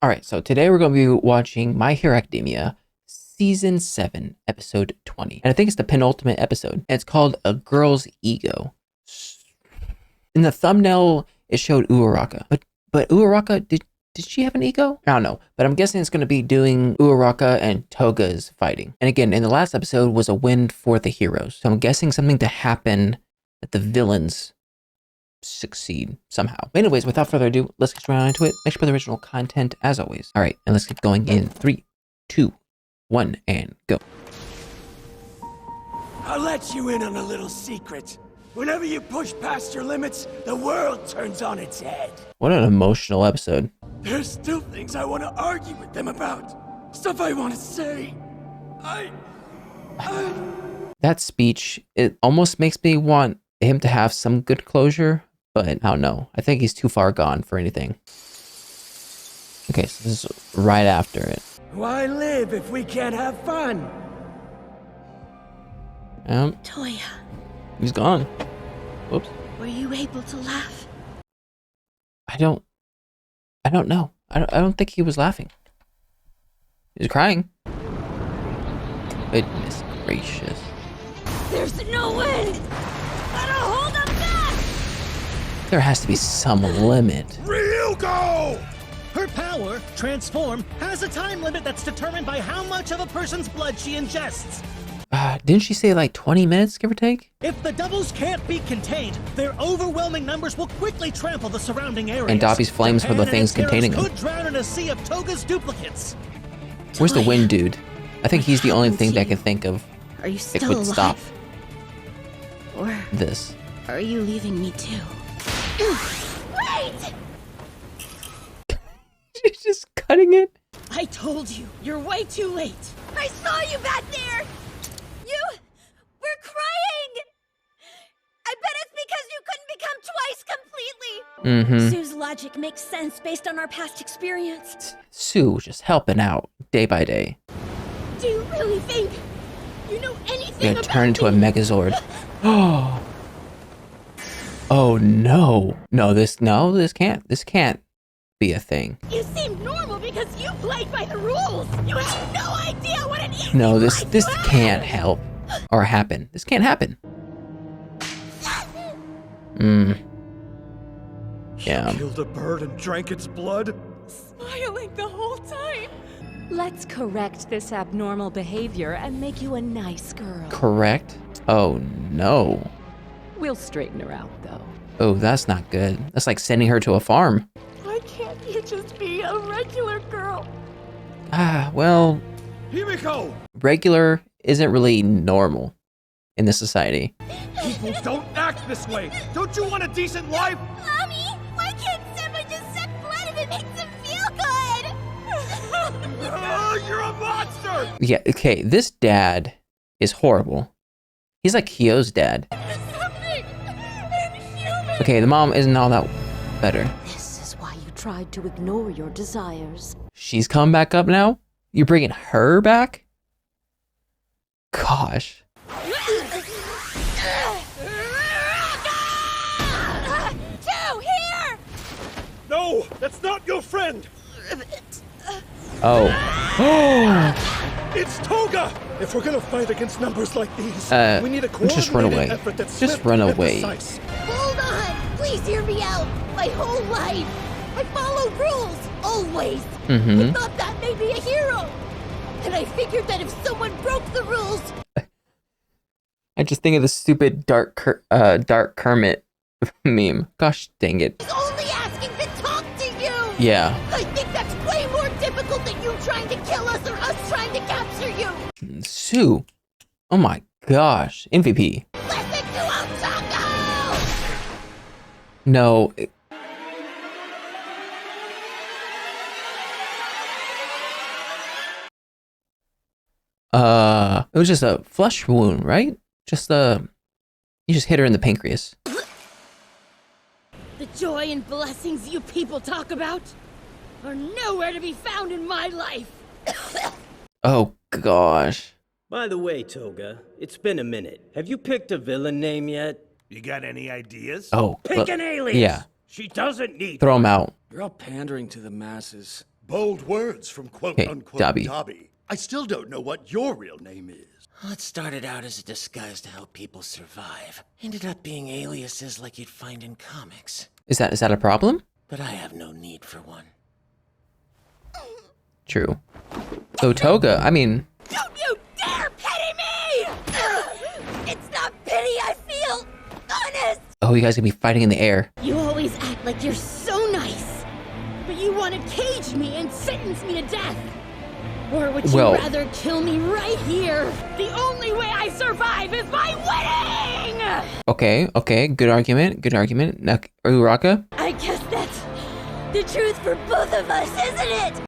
Alright, so today we're going to be watching My Hero Academia Season 7, Episode 20. And I think it's the penultimate episode. And it's called A Girl's Ego. In the thumbnail, it showed Uraraka. But Uraraka, did she have an ego? I don't know. But I'm guessing it's going to be doing Uraraka and Toga's fighting. And again, in the last episode was a win for the heroes. So I'm guessing something to happen that the villains succeed somehow. But anyways, without further ado, let's get right into it. Make sure the original content as always. All right, and let's get going in 3, 2, 1, and go. I'll let you in on a little secret. Whenever you push past your limits, the world turns on its head. What an emotional episode. There's still things I want to argue with them about. Stuff I want to say. That speech, it almost makes me want him to have some good closure, but I don't know. I think he's too far gone for anything. Okay, so this is right after it. Why live if we can't have fun? Toya, He's gone. Whoops. were you able to laugh? I don't know. I don't think he was laughing. He was crying. Goodness gracious. There's no wind! Gotta hold them back! There has to be some limit. Ryugo! Her power, Transform, has a time limit that's determined by how much of a person's blood she ingests. Didn't she say like 20 minutes, give or take? If the doubles can't be contained, their overwhelming numbers will quickly trample the surrounding areas. And Dobby's flames were the Japan and things its heroes containing them. could drown in a sea of Toga's duplicates. Where's the Toya, wind dude? I think he's the only happened thing to that I you? can think of Are you that still would alive? stop Or this. are you leaving me too? Wait! She's just cutting it. I told you, you're way too late. I saw you back there! You were crying! I bet it's because you couldn't become twice completely! Mm-hmm. Sue's logic makes sense based on our past experience. Sue just helping out day by day. Do you really think you know anything Gonna about turn into a me? Megazord. Oh. Oh no. No, this can't be a thing. You seem normal because you played by the rules. You have no idea what an easy No, this life you can't have. help or happen. This can't happen. Yeah. Killed a bird and drank its blood? Smiling the whole time. Let's correct this abnormal behavior and make you a nice girl. Correct. Oh no. We'll straighten her out, though. Oh, that's not good. That's like sending her to a farm. Why can't you just be a regular girl? Well, Himiko! regular isn't really normal in this society. People don't act this way! Don't you want a decent life? Mommy, why can't someone just suck blood if it makes them feel good? You're a monster! Yeah, okay, this dad is horrible. He's like Kyo's dad. Something inhuman. Okay, the mom isn't all that better. This is why you tried to ignore your desires. She's come back up now? You're bringing her back? Gosh. Two, here! No! That's not your friend! Oh. It's Toga! If we're gonna fight against numbers like these, we need a just run coordinated away. effort that's Just swift run and away. precise. Hold on! Please hear me out! My whole life, I follow rules, always! I thought that made me a hero! And I figured that if someone broke the rules, I just think of the stupid Dark Kermit meme. Gosh dang it. he's only asking to talk to you! Yeah. I think that's way more difficult than you trying to kill us or us trying to capture you! Sue. Oh my gosh. MVP. Listen to Otako! No. It was just a flesh wound, right? You just hit her in the pancreas. The joy and blessings you people talk about are nowhere to be found in my life! Oh gosh. By the way, Toga, it's been a minute. Have you picked a villain name yet? You got any ideas? Oh, Pick an alias! yeah. She doesn't need Throw him out. You're all pandering to the masses. Bold words from Okay, quote-unquote Dobby. Dobby. I still don't know what your real name is. Well, it started out as a disguise to help people survive. Ended up being aliases like you'd find in comics. Is that a problem? But I have no need for one. True. So Toga, I mean, Don't you dare pity me! It's not pity I feel! Honest! oh, you guys gonna be fighting in the air. You always act like you're so nice. But you want to cage me and sentence me to death. Or would you Well- rather kill me right here? The only way I survive is by winning! Okay, good argument. Now, Uraraka? I guess that's the truth for both of us, isn't it?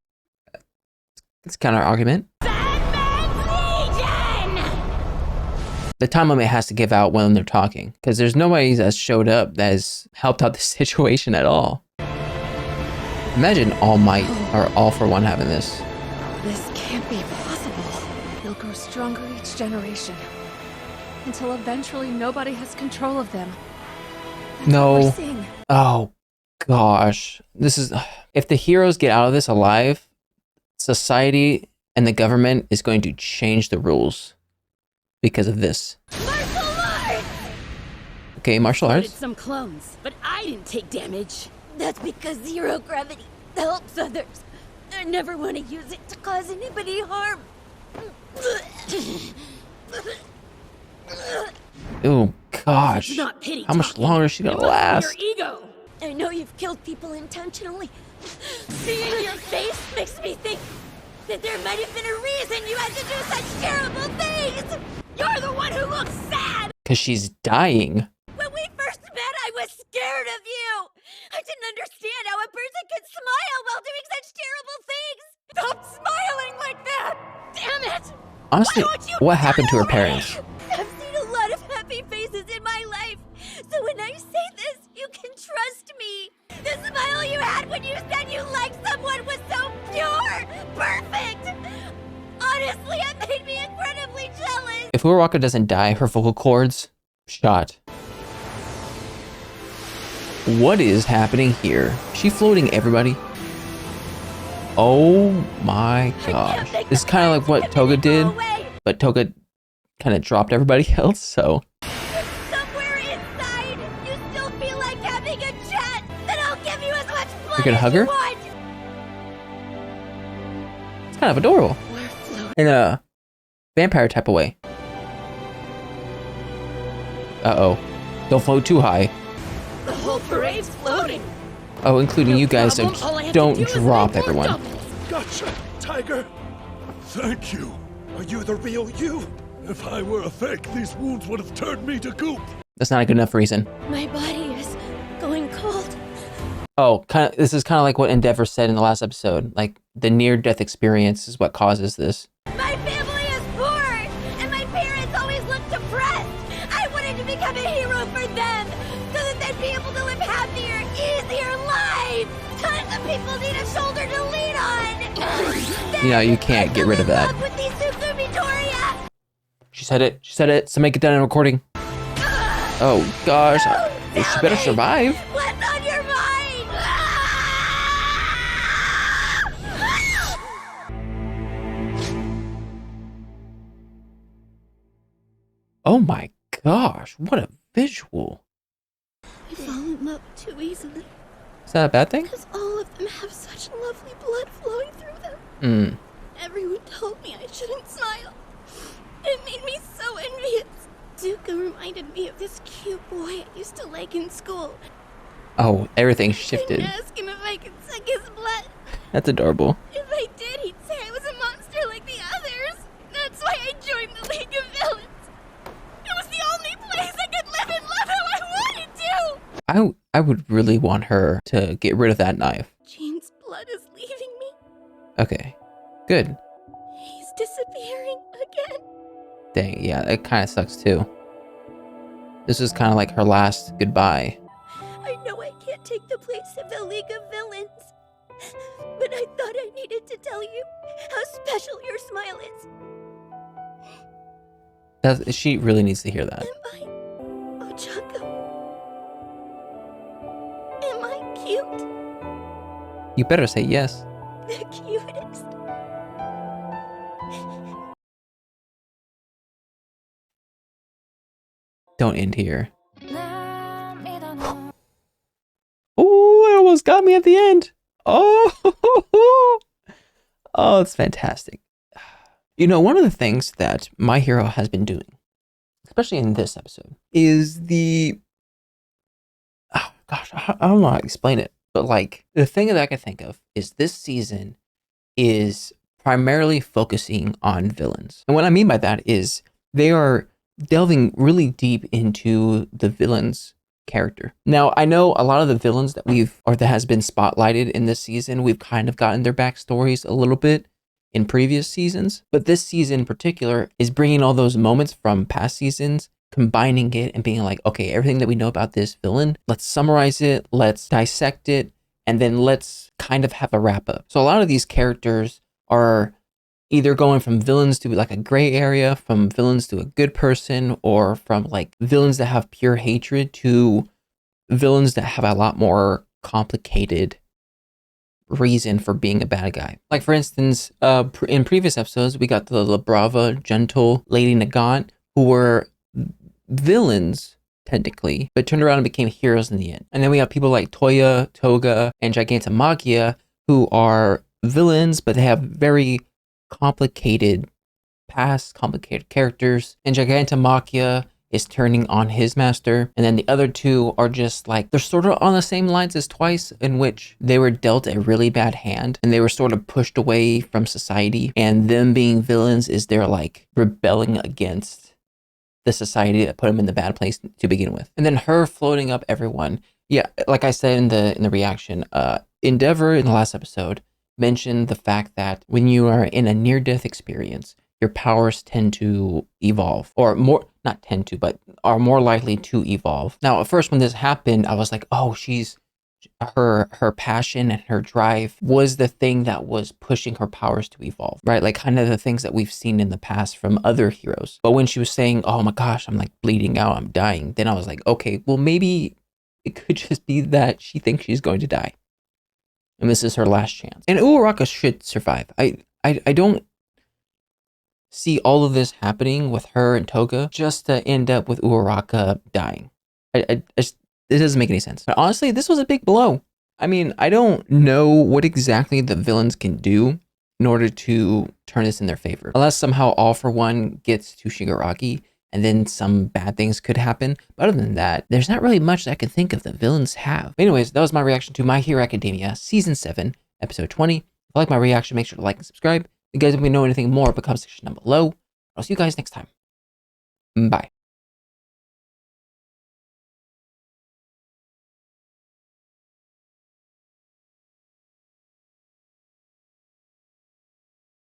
It's kind of argument. Batman's Legion! The time limit has to give out when they're talking, because there's nobody that's showed up that has helped out the situation at all. Imagine All Might or All for One having this. This can't be possible. They'll grow stronger each generation. Until eventually nobody has control of them. That's what No. we're seeing. Oh, gosh. This is... If the heroes get out of this alive, society and the government is going to change the rules because of this. Martial arts! Okay, martial Did arts? some clones, but I didn't take damage. That's because zero gravity helps others. I never want to use it to cause anybody harm. Oh, gosh. It's not pity How much talking. longer is she gonna It must be last? Your ego. I know you've killed people intentionally. Seeing your face makes me think that there might have been a reason you had to do such terrible things. You're the one who looks sad. Because she's dying. When we first met, I was scared of you. I didn't understand how a person could smile while doing such terrible things. Stop smiling like that. Damn it. Honestly, Why won't you what happened to her tell me? parents? I've seen a lot of happy faces in my life. So when I say this, you can trust me. The smile you had when you said you liked someone was so pure, perfect. Honestly, it made me incredibly jealous. If Uraraka doesn't die, her vocal cords, shot. What is happening here? Is she floating everybody? Oh my gosh. This is kind of like what Toga did, but Toga kind of dropped everybody else, so. Somewhere inside, you still feel like having a chat. Then I'll give you as much blood You're gonna as hug you her? want. It's kind of adorable. We're floating. In a vampire type of way. Uh-oh. Don't float too high. The whole parade's floating. Oh, including you guys, so Problem, all I have to don't do is drop make more everyone. doubles. Gotcha, Tiger. Thank you. Are you the real you? If I were a fake, these wounds would have turned me to goop. That's not a good enough reason. My body is going cold. Oh, this is kind of like what Endeavor said in the last episode. Like, the near-death experience is what causes this. My family is poor, and my parents always looked depressed. I wanted to become a hero for them, so that they'd be able to live happier, easier lives. Tons of people need a shoulder to lean on. You know, you can't get rid of that. With these Sukumitoria. She said it. Somebody get that in recording. Oh, gosh. She better survive. What's on your mind? Oh my gosh. What a visual. I fall in love too easily, Is that a bad thing? because all of them have such lovely blood flowing through them. Hmm. Everyone told me I shouldn't smile. It made me so envious. Zuko reminded me of this cute boy I used to like in school. Oh, everything I shifted. didn't ask him if I could suck his blood. That's adorable. If I did, he'd say I was a monster like the others. That's why I joined the League of Villains. It was the only place I could live and love how I wanted to. I would really want her to get rid of that knife. Jean's blood is leaving me. Okay. Good. He's disappearing again. Dang, yeah, it kind of sucks too. This is kind of like her last goodbye. I know I can't take the place of the League of Villains, but I thought I needed to tell you how special your smile is. She really needs to hear that. Am I Ochako? Am I cute? You better say yes. the cutest. Don't end here. Oh, it almost got me at the end. Oh, oh, it's fantastic. You know, one of the things that My Hero has been doing, especially in this episode, is the, oh gosh, I don't know how to explain it, but like the thing that I can think of is this season is primarily focusing on villains. And what I mean by that is they are delving really deep into the villain's character. Now, I know a lot of the villains that that has been spotlighted in this season, we've kind of gotten their backstories a little bit in previous seasons, but this season in particular is bringing all those moments from past seasons, combining it and being like, okay, everything that we know about this villain, let's summarize it, let's dissect it, and then let's kind of have a wrap up. So a lot of these characters are either going from villains to like a gray area, from villains to a good person, or from like villains that have pure hatred to villains that have a lot more complicated reason for being a bad guy. Like for instance, in previous episodes, we got the La Brava, Gentle, Lady Nagant, who were villains technically, but turned around and became heroes in the end. And then we have people like Toya, Toga, and Gigantomachia, who are villains, but they have very complicated past, complicated characters. And Gigantomachia is turning on his master. And then the other two are just like, they're sort of on the same lines as Twice, in which they were dealt a really bad hand and they were sort of pushed away from society. And them being villains is they're like rebelling against the society that put them in the bad place to begin with. And then her floating up everyone. Yeah, like I said in the reaction, Endeavor in the last episode mentioned the fact that when you are in a near-death experience, your powers tend to evolve, or more, not tend to, but are more likely to evolve. Now, at first when this happened, I was like, oh, her passion and her drive was the thing that was pushing her powers to evolve, right? Like kind of the things that we've seen in the past from other heroes. But when she was saying, oh my gosh, I'm like bleeding out, I'm dying, then I was like, okay, well maybe it could just be that she thinks she's going to die. And this is her last chance. And Uraraka should survive. I don't see all of this happening with her and Toga just to end up with Uraraka dying. It doesn't make any sense. But honestly, this was a big blow. I mean, I don't know what exactly the villains can do in order to turn this in their favor. Unless somehow All For One gets to Shigaraki, and then some bad things could happen. But other than that, there's not really much that I can think of the villains have. But anyways, that was my reaction to My Hero Academia Season 7, Episode 20. If you like my reaction, make sure to like and subscribe. If you guys want me to know anything more, comment section down below. I'll see you guys next time. Bye.